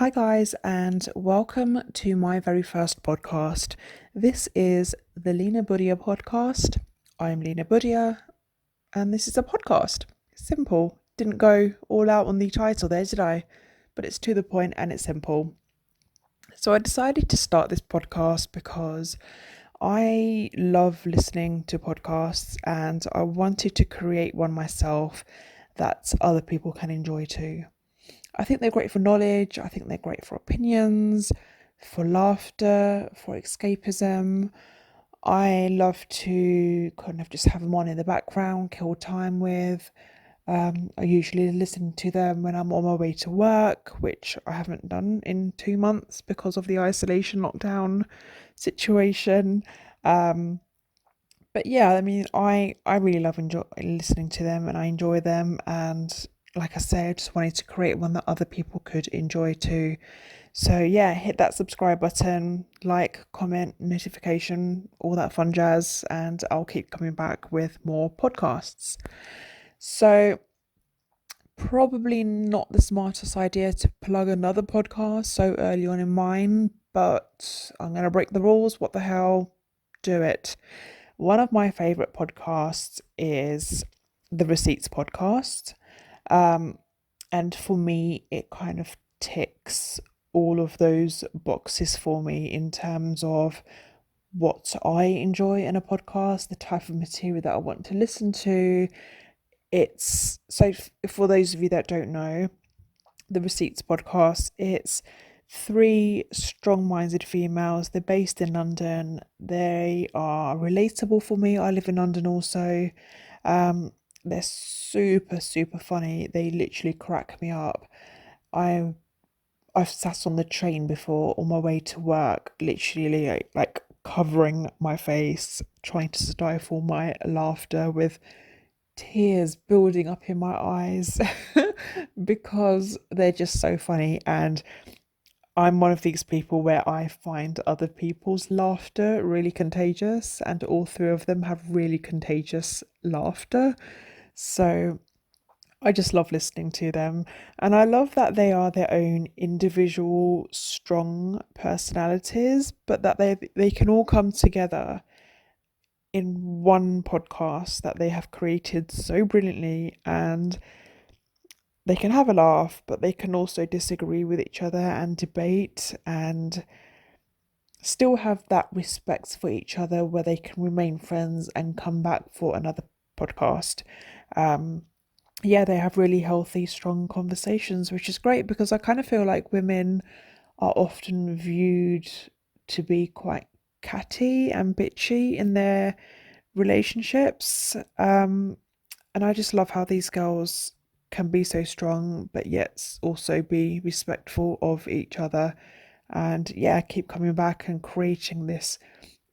Hi, guys, and welcome to my very first podcast. This is the Lina Bhudia podcast. I'm Lina Bhudia, and this is a podcast. Simple. Didn't go all out on the title there, did I? But it's to the point and it's simple. So I decided to start this podcast because I love listening to podcasts and I wanted to create one myself that other people can enjoy too. I think they're great for knowledge. I think they're great for opinions, for laughter, for escapism. I love to kind of just have them on in the background, kill time with. I usually listen to them when I'm on my way to work, which I haven't done in 2 months because of the isolation lockdown situation. Um, but yeah, I mean, I really love listening to them, and I enjoy them. And like I said, I just wanted to create one that other people could enjoy too. So yeah, hit that subscribe button, like, comment, notification, all that fun jazz, and I'll keep coming back with more podcasts. So probably not the smartest idea to plug another podcast so early on in mine, but I'm going to break the rules. What the hell? Do it. One of my favorite podcasts is the Receipts podcast. Um, and for me, it kind of ticks all of those boxes for me in terms of what I enjoy in a podcast, the type of material that I want to listen to. It's so for those of you that don't know, the Receipts podcast, it's three strong-minded females. They're based in London. They are relatable for me. I live in London also. Um, they're super, super funny. They literally crack me up. I I've sat on the train before on my way to work, literally like covering my face, trying to stifle my laughter with tears building up in my eyes because they're just so funny. And I'm one of these people where I find other people's laughter really contagious, and all three of them have really contagious laughter. So I just love listening to them. And I love that they are their own individual, strong personalities, but that they can all come together in one podcast that they have created so brilliantly, and they can have a laugh, but they can also disagree with each other and debate and still have that respect for each other where they can remain friends and come back for another podcast. Um, yeah, they have really healthy, strong conversations, which is great because I kind of feel like women are often viewed to be quite catty and bitchy in their relationships. And I just love how these girls can be so strong, but yet also be respectful of each other. And yeah, keep coming back and creating this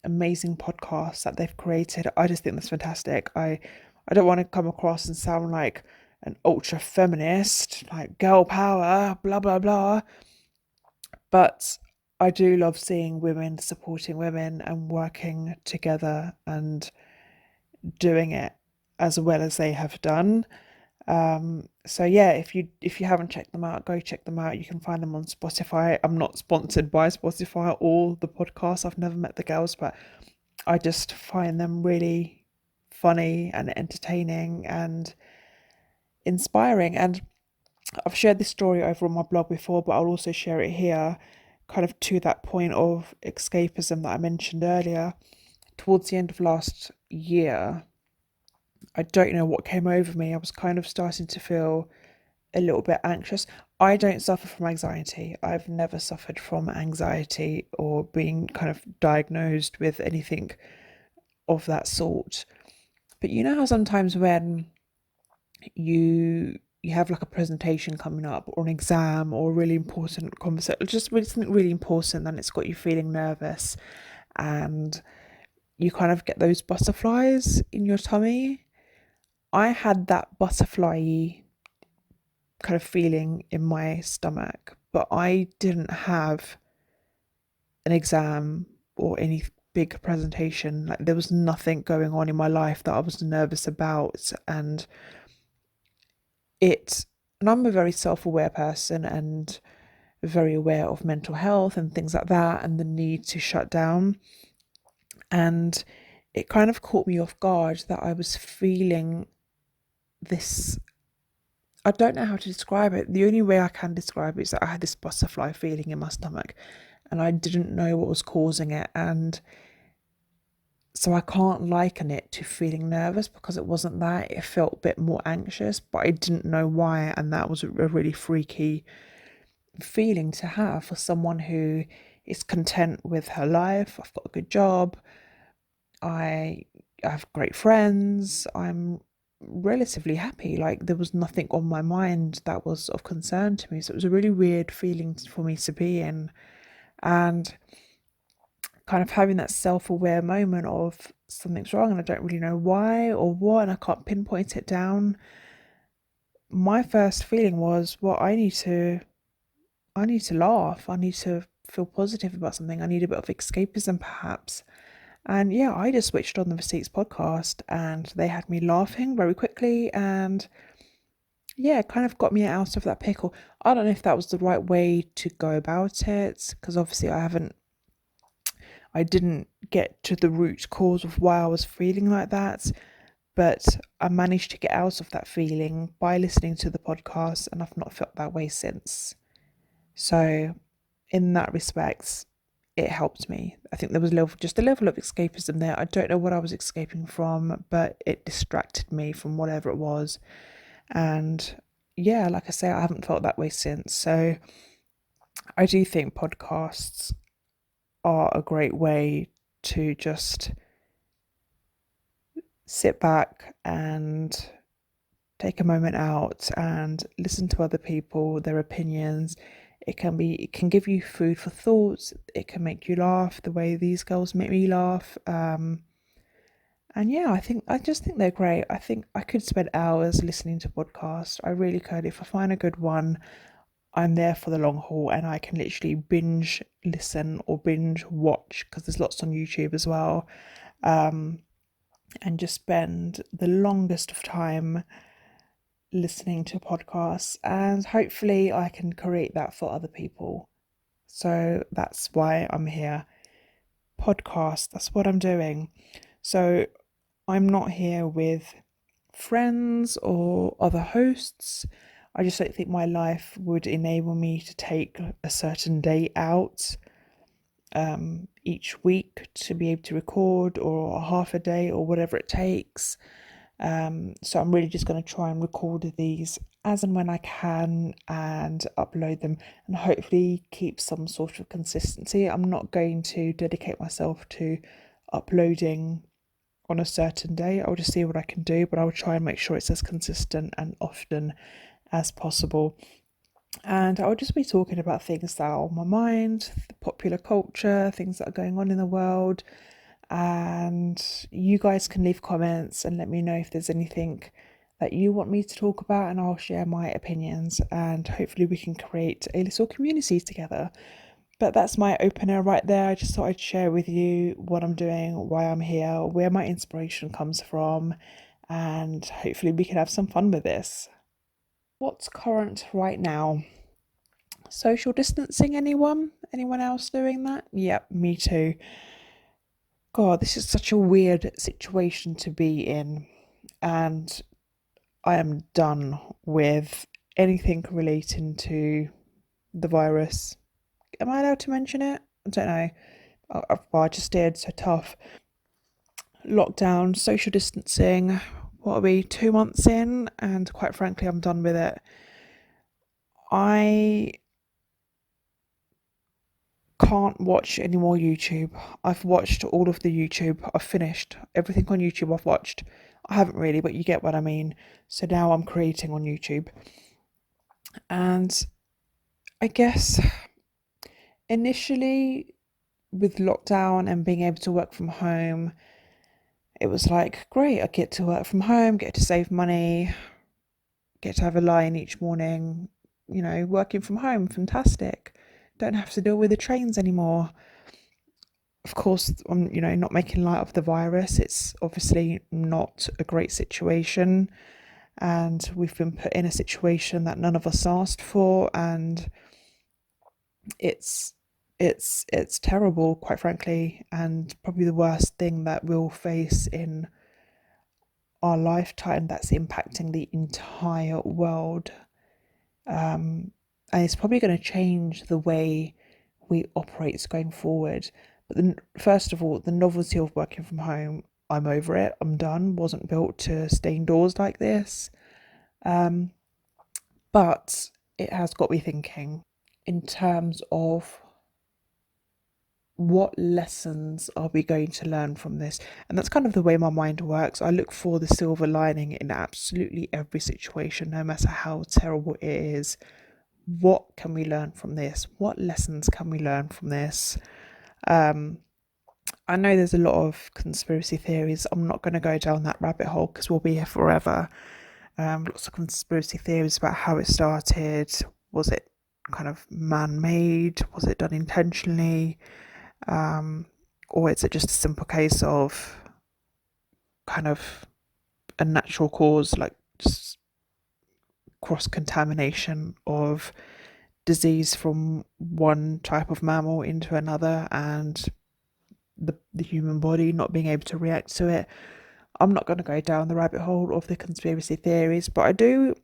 amazing podcast that they've created. I just think that's fantastic. I don't want to come across and sound like an ultra feminist, like girl power, blah blah blah. But I do love seeing women supporting women and working together and doing it as well as they have done. So yeah, if you haven't checked them out, go check them out. You can find them on Spotify. I'm not sponsored by Spotify or the podcast. I've never met the girls, but I just find them really funny and entertaining and inspiring. And I've shared this story over on my blog before, but I'll also share it here, kind of to that point of escapism that I mentioned earlier. Towards the end of last year, I don't know what came over me. I was kind of starting to feel a little bit anxious. I don't suffer from anxiety. I've never suffered from anxiety or being kind of diagnosed with anything of that sort. But you know how sometimes when you have like a presentation coming up or an exam or a really important conversation, just really something really important, and it's got you feeling nervous and you kind of get those butterflies in your tummy. I had that butterfly kind of feeling in my stomach, but I didn't have an exam or any big presentation. Like there was nothing going on in my life that I was nervous about, it and I'm a very self-aware person, and very aware of mental health and things like that and the need to shut down. And it kind of caught me off guard that I was feeling this. I don't know how to describe it. The only way I can describe it is that I had this butterfly feeling in my stomach and I didn't know what was causing it. And so I can't liken it to feeling nervous because it wasn't that. It felt a bit more anxious, but I didn't know why. And that was a really freaky feeling to have for someone who is content with her life. I've got a good job. I have great friends. I'm relatively happy. Like there was nothing on my mind that was of concern to me. So it was a really weird feeling for me to be in. And kind of having that self-aware moment of something's wrong and I don't really know why or what, and I can't pinpoint it down. My first feeling was, well, I need to laugh. I need to feel positive about something. I need a bit of escapism perhaps. And yeah, I just switched on the Receipts podcast and they had me laughing very quickly and yeah, it kind of got me out of that pickle. I don't know if that was the right way to go about it because obviously I didn't get to the root cause of why I was feeling like that, but I managed to get out of that feeling by listening to the podcast and I've not felt that way since. So in that respect, it helped me. I think there was just a level of escapism there. I don't know what I was escaping from, but it distracted me from whatever it was. And yeah, like I say, I haven't felt that way since. So I do think podcasts are a great way to just sit back and take a moment out and listen to other people, their opinions. It can give you food for thought. It can make you laugh the way these girls make me laugh. And yeah, I just think they're great. I think I could spend hours listening to podcasts. I really could. If I find a good one, I'm there for the long haul and I can literally binge listen or binge watch because there's lots on YouTube as well. And just spend the longest of time listening to podcasts, and hopefully I can create that for other people. So that's why I'm here. Podcast, that's what I'm doing. So I'm not here with friends or other hosts. I just don't think my life would enable me to take a certain day out each week to be able to record, or a half a day or whatever it takes. So I'm really just going to try and record these as and when I can and upload them and hopefully keep some sort of consistency. I'm not going to dedicate myself to uploading on a certain day. I'll just see what I can do, but I'll try and make sure it's as consistent and often as possible. And I'll just be talking about things that are on my mind, the popular culture, things that are going on in the world. And you guys can leave comments and let me know if there's anything that you want me to talk about, and I'll share my opinions and hopefully we can create a little community together. But that's my opener right there. I just thought I'd share with you what I'm doing, why I'm here, where my inspiration comes from, and hopefully we can have some fun with this. What's current right now? Social distancing, anyone? Anyone else doing that? Yep, me too. God, this is such a weird situation to be in, and I am done with anything relating to the virus. Am I allowed to mention it? I don't know. I just did, so tough. Lockdown, social distancing. What are we, 2 months in? And quite frankly, I'm done with it. I can't watch any more YouTube. I've watched all of the YouTube. I've finished everything on YouTube I've watched. I haven't really, but you get what I mean. So now I'm creating on YouTube. And I guess initially with lockdown and being able to work from home, it was like, great, I get to work from home, get to save money, get to have a lie-in each morning, working from home, fantastic. Don't have to deal with the trains anymore. Of course, I'm, not making light of the virus. It's obviously not a great situation. And we've been put in a situation that none of us asked for. And it's terrible, quite frankly, and probably the worst thing that we'll face in our lifetime that's impacting the entire world. And it's probably going to change the way we operate going forward. But then, first of all, the novelty of working from home, I'm over it. I'm done. Wasn't built to stay indoors like this. Um, but it has got me thinking in terms of what lessons are we going to learn from this? And that's kind of the way my mind works. I look for the silver lining in absolutely every situation, no matter how terrible it is. What can we learn from this? What lessons can we learn from this? I know there's a lot of conspiracy theories. I'm not going to go down that rabbit hole because we'll be here forever. Lots of conspiracy theories about how it started. Was it kind of man-made? Was it done intentionally? Or is it just a simple case of kind of a natural cause, like just cross-contamination of disease from one type of mammal into another, and the human body not being able to react to it? I'm not going to go down the rabbit hole of the conspiracy theories, but I do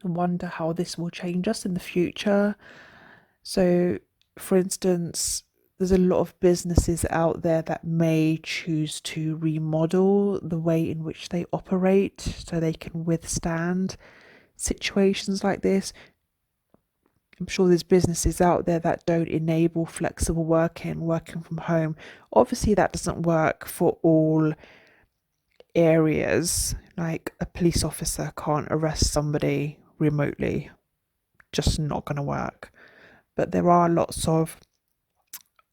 wonder how this will change us in the future. So, for instance, there's a lot of businesses out there that may choose to remodel the way in which they operate so they can withstand situations like this. I'm sure there's businesses out there that don't enable flexible working from home. Obviously, that doesn't work for all areas. Like a police officer can't arrest somebody remotely, just not going to work. But there are lots of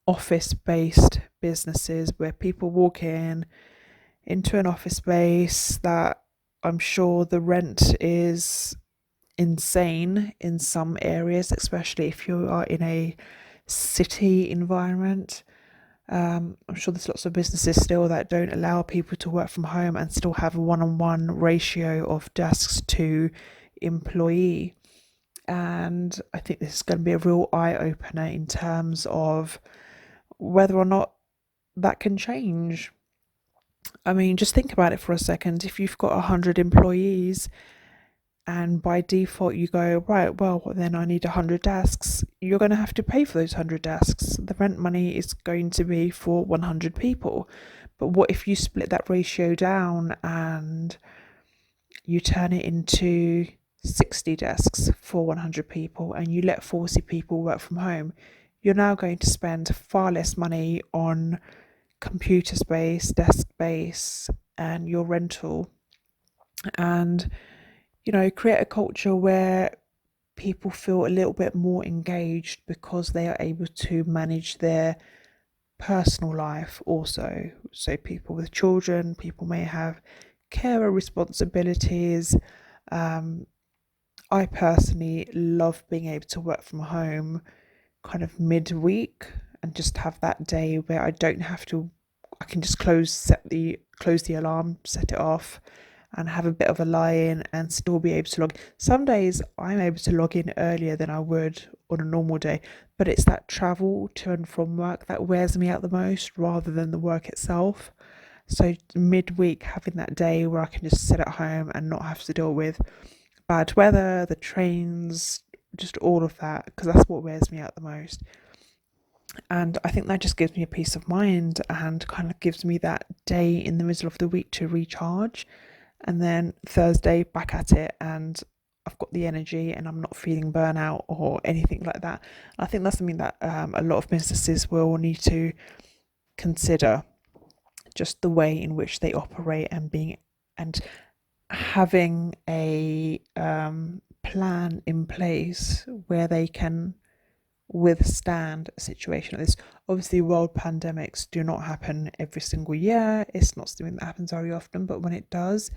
office based businesses where people walk into an office space that I'm sure the rent is insane in some areas, especially if you are in a city environment. I'm sure there's lots of businesses still that don't allow people to work from home and still have a one-on-one ratio of desks to employee. And I think this is going to be a real eye-opener in terms of whether or not that can change. I mean, just think about it for a second. If you've got 100 employees and by default you go, right, well, then I need 100 desks, you're going to have to pay for those 100 desks. The rent money is going to be for 100 people. But what if you split that ratio down and you turn it into 60 desks for 100 people and you let 40 people work from home? You're now going to spend far less money on computer space, desk space, and your rental. And create a culture where people feel a little bit more engaged because they are able to manage their personal life also. So people with children, people may have carer responsibilities. I personally love being able to work from home kind of midweek and just have that day where I can just close the alarm, set it off, and have a bit of a lie in and still be able to log. Some days I'm able to log in earlier than I would on a normal day, but it's that travel to and from work that wears me out the most rather than the work itself. So midweek, having that day where I can just sit at home and not have to deal with bad weather, the trains, just all of that, because that's what wears me out the most. And I think that just gives me a peace of mind and kind of gives me that day in the middle of the week to recharge. And then Thursday, back at it, and I've got the energy and I'm not feeling burnout or anything like that. I think that's something that a lot of businesses will need to consider, just the way in which they operate and having a plan in place where they can withstand a situation like this. Obviously, world pandemics do not happen every single year. It's not something that happens very often, but when it does,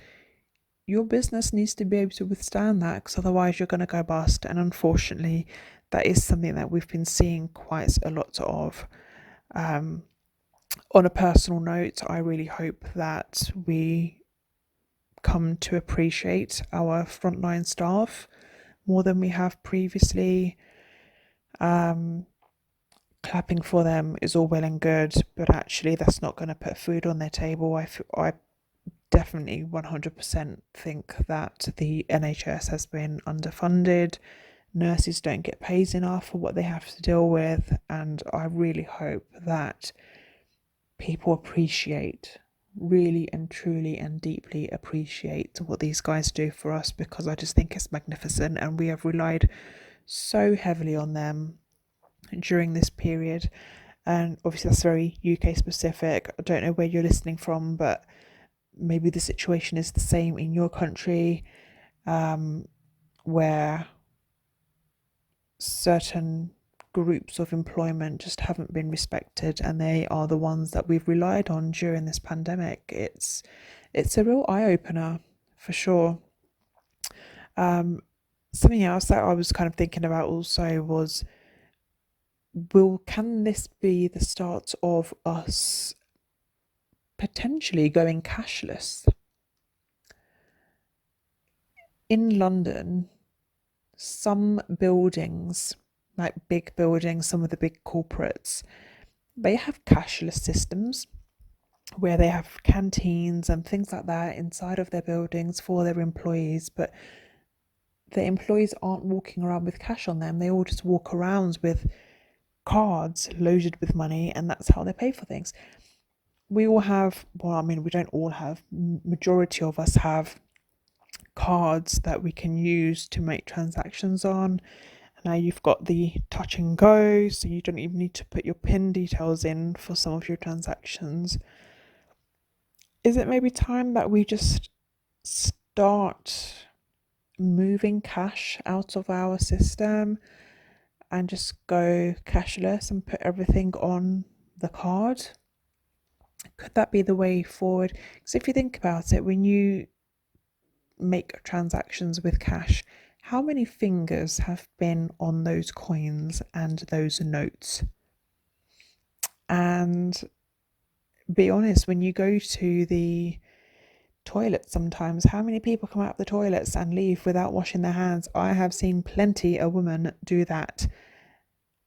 your business needs to be able to withstand that, because otherwise you're going to go bust. And unfortunately, that is something that we've been seeing quite a lot of. On a personal note, I really hope that we come to appreciate our frontline staff more than we have previously. Clapping for them is all well and good, but actually that's not going to put food on their table. I definitely 100% think that the NHS has been underfunded. Nurses don't get paid enough for what they have to deal with, and I really hope that people appreciate, really and truly and deeply appreciate what these guys do for us, because I just think it's magnificent, and we have relied so heavily on them during this period. And obviously that's very UK specific. I don't know where you're listening from, but maybe the situation is the same in your country, where certain groups of employment just haven't been respected, and they are the ones that we've relied on during this pandemic. It's a real eye-opener for sure. Something else that I was kind of thinking about also was, can this be the start of us potentially going cashless? In London, some buildings, like big buildings, some of the big corporates, they have cashless systems where they have canteens and things like that inside of their buildings for their employees, but the employees aren't walking around with cash on them. They all just walk around with cards loaded with money, and that's how they pay for things. We all have, well, I mean, we don't all have, majority of us have cards that we can use to make transactions on. Now you've got the touch and go, so you don't even need to put your PIN details in for some of your transactions. Is it maybe time that we just start moving cash out of our system and just go cashless and put everything on the card? Could that be the way forward? Because if you think about it, when you make transactions with cash, how many fingers have been on those coins and those notes? And be honest, when you go to the toilet sometimes, how many people come out of the toilets and leave without washing their hands? I have seen plenty a woman do that.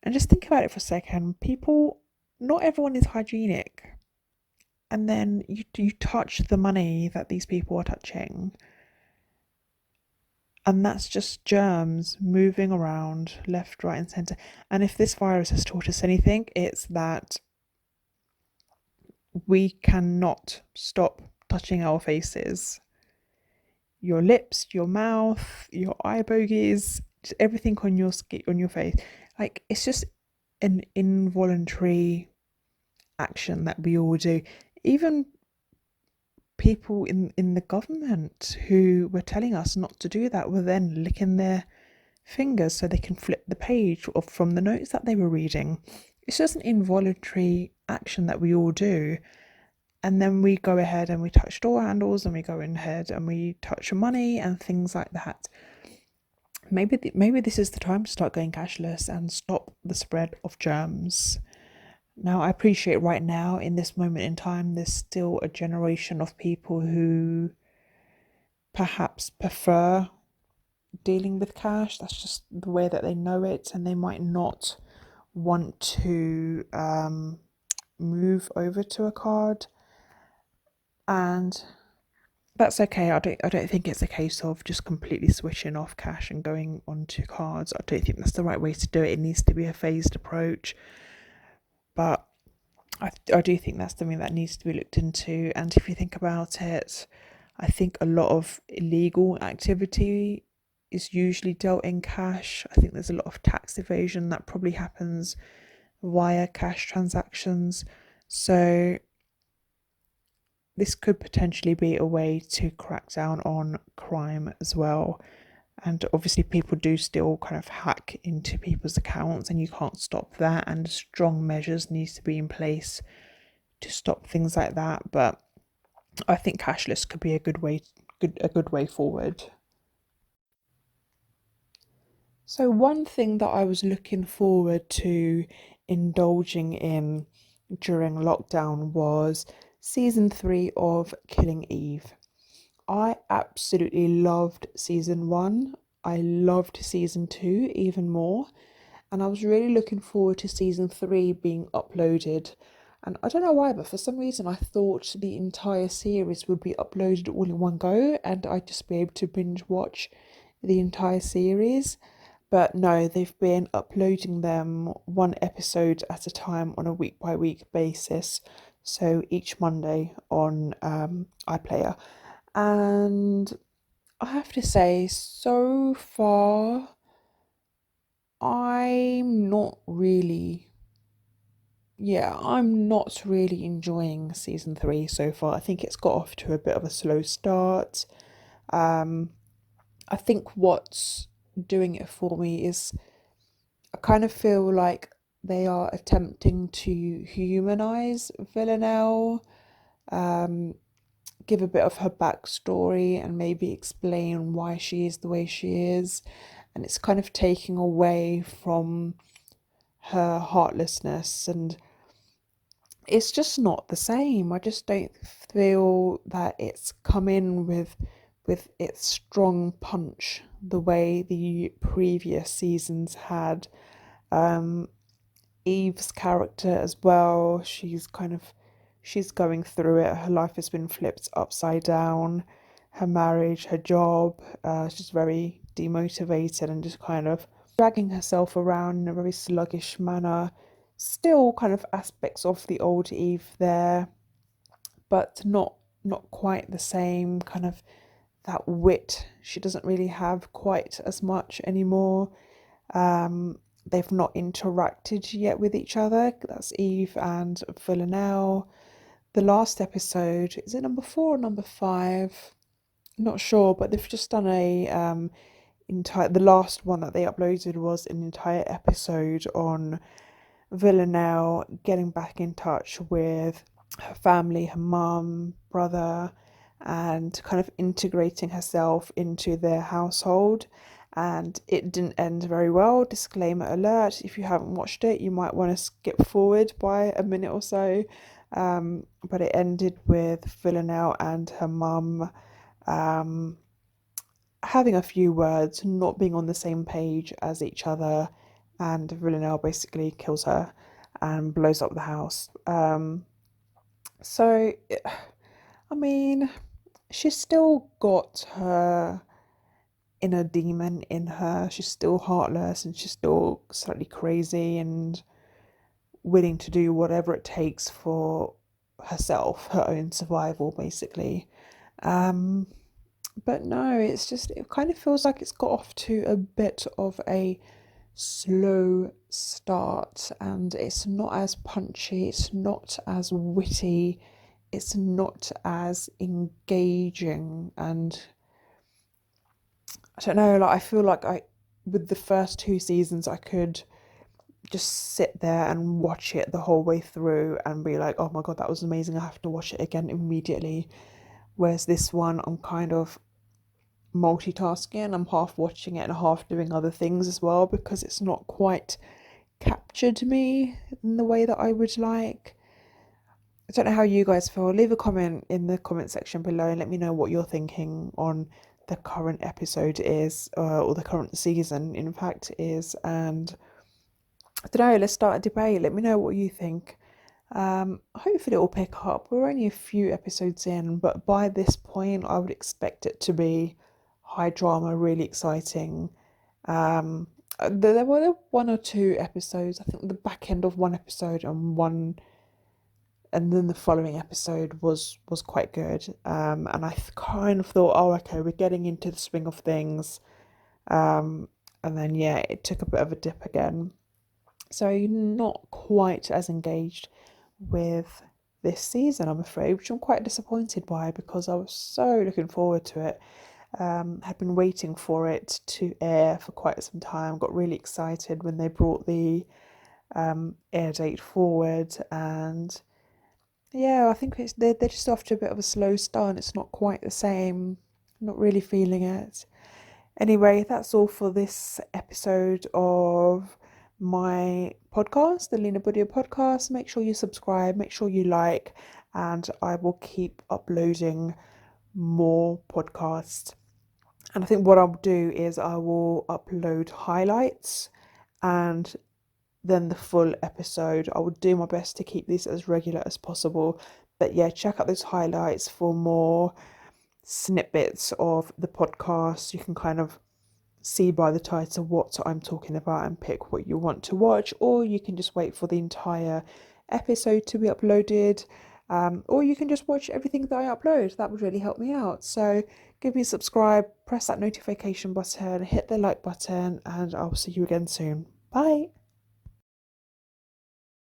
And just think about it for a second. People, not everyone is hygienic. And then you touch the money that these people are touching, and that's just germs moving around left, right, and centre. And if this virus has taught us anything, it's that we cannot stop touching our faces, your lips, your mouth, your eye bogies, just everything on your skin, on your face. Like, it's just an involuntary action that we all do. Even people in the government who were telling us not to do that were then licking their fingers so they can flip the page from the notes that they were reading. It's just an involuntary action that we all do. And then we go ahead and we touch door handles, and we go ahead and we touch money and things like that. Maybe this is the time to start going cashless and stop the spread of germs. Now, I appreciate right now, in this moment in time, there's still a generation of people who perhaps prefer dealing with cash. That's just the way that they know it, and they might not want to move over to a card. And that's okay. I don't think it's a case of just completely switching off cash and going onto cards. I don't think that's the right way to do it. It needs to be a phased approach. But I do think that's something that needs to be looked into. And if you think about it, I think a lot of illegal activity is usually dealt in cash. I think there's a lot of tax evasion that probably happens via cash transactions. So this could potentially be a way to crack down on crime as well. And obviously people do still kind of hack into people's accounts, and you can't stop that, and strong measures needs to be in place to stop things like that. But I think cashless could be a good way forward. So one thing that I was looking forward to indulging in during lockdown was season 3 of Killing Eve. I absolutely loved season 1. I loved season 2 even more. and I was really looking forward to season 3 being uploaded. And I don't know why, but for some reason I thought the entire series would be uploaded all in one go and I'd just be able to binge watch the entire series. But no, they've been uploading them one episode at a time on a week by week basis. So each Monday on iPlayer. And I have to say, so far, I'm not really, I'm not really enjoying season 3 so far. I think it's got off to a bit of a slow start. Um, I think what's doing it for me is I kind of feel like they are attempting to humanize Villanelle, um, give a bit of her backstory and maybe explain why she is the way she is. And it's kind of taking away from her heartlessness, and it's just not the same. I just don't feel that it's come in with its strong punch the way the previous seasons had. Um, Eve's character as well, she's going through it. Her life has been flipped upside down. Her marriage, her job, she's very demotivated and just kind of dragging herself around in a very sluggish manner. Still kind of aspects of the old Eve there, but not quite the same kind of that wit. She doesn't really have quite as much anymore. Um, they've not interacted yet with each other. That's Eve and Villanelle. The last episode, is it number 4 or number 5? Not sure, but they've just done a entire. The last one that they uploaded was an entire episode on Villanelle getting back in touch with her family, her mum, brother, and kind of integrating herself into their household. And it didn't end very well. Disclaimer alert: if you haven't watched it, you might want to skip forward by a minute or so. But it ended with Villanelle and her mum having a few words, not being on the same page as each other, and Villanelle basically kills her and blows up the house. So, I mean, she's still got her inner demon in her. She's still heartless and she's still slightly crazy and willing to do whatever it takes for herself, her own survival, basically. Um, but no, it kind of feels like it's got off to a bit of a slow start, and it's not as punchy, it's not as witty, it's not as engaging. And I don't know, like I feel like with the first 2 seasons I could just sit there and watch it the whole way through and be like, oh my god, that was amazing, I have to watch it again immediately. Whereas this one, I'm kind of multitasking. I'm half watching it and half doing other things as well because it's not quite captured me in the way that I would like. I don't know how you guys feel. Leave a comment in the comment section below and let me know what you're thinking on the current episode is, or the current season, in fact, is. And I don't know, let's start a debate. Let me know what you think. Hopefully it will pick up. We're only a few episodes in, but by this point, I would expect it to be high drama, really exciting. There were 1 or 2 episodes. I think the back end of one episode and then the following episode was quite good. And I kind of thought, oh, okay, we're getting into the swing of things. And then yeah, it took a bit of a dip again. So not quite as engaged with this season, I'm afraid, which I'm quite disappointed by because I was so looking forward to it. Had been waiting for it to air for quite some time. Got really excited when they brought the air date forward, and yeah, I think they're just off to a bit of a slow start. It's not quite the same. Not really feeling it. Anyway, that's all for this episode of my podcast, the Lina Bhudia podcast. Make sure you subscribe, make sure you like, and I will keep uploading more podcasts. And I think what I'll do is I will upload highlights and then the full episode. I will do my best to keep these as regular as possible. But yeah, check out those highlights for more snippets of the podcast. You can kind of see by the title what I'm talking about and pick what you want to watch, or you can just wait for the entire episode to be uploaded, or you can just watch everything that I upload. That would really help me out. So give me a subscribe, press that notification button, hit the like button, and I'll see you again soon. Bye.